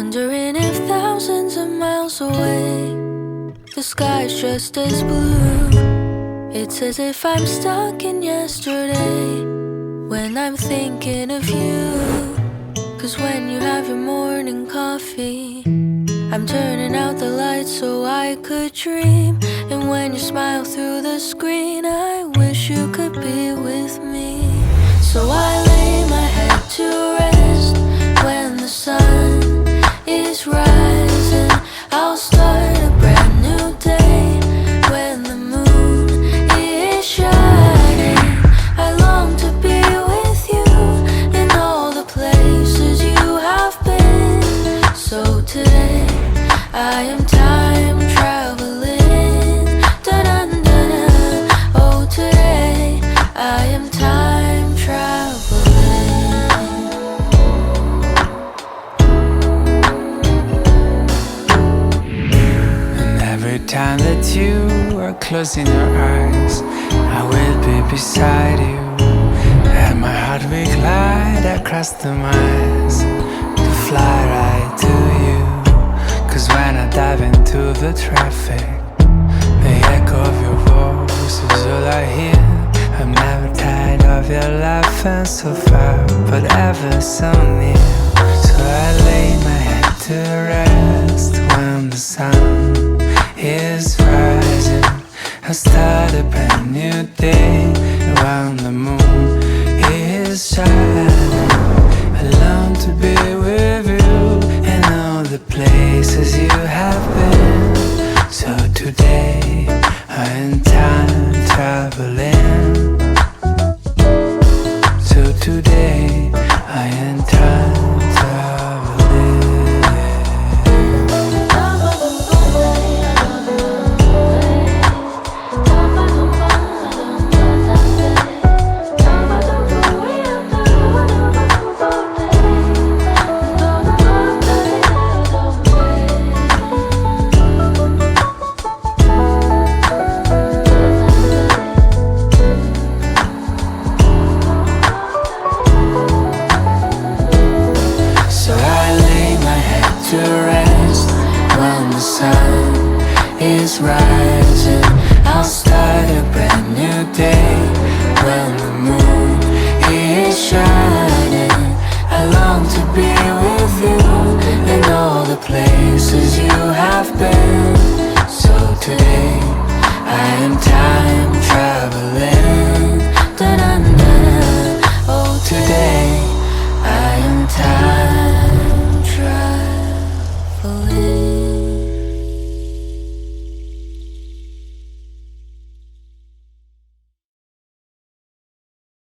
Wondering if thousands of miles away the sky's just as blue. It's as if I'm stuck in yesterday when I'm thinking of you. 'Cause when you have your morning coffee, I'm turning out the lights so I could dream. And when you smile through the screen, I wish you could be with me. So I lay my head to rest when the sun is rising. I'll start a brand new day when the moon is shining. I long to be with you in all the places you have been. So today I am time traveling. Da-dun-dun-dun. Oh, today I am time traveling. And every time that you are closing your eyes, I will be beside you, and my heart will glide across the miles to fly right to you. 'Cause when I dive into the traffic, the echo of your voice is all I hear. I'm never tired of your laughing so far, but ever so near. So I lay my head to rest when the sun is rising. I start a brand new day when the moon is shining. I long to be with you in all the places you have been. So today I am time traveling. So today I am time traveling. So I lay my head to rest when the sun is rising. I'll start a brand new day when the moon is shining. I long to be with you in all the places you have been.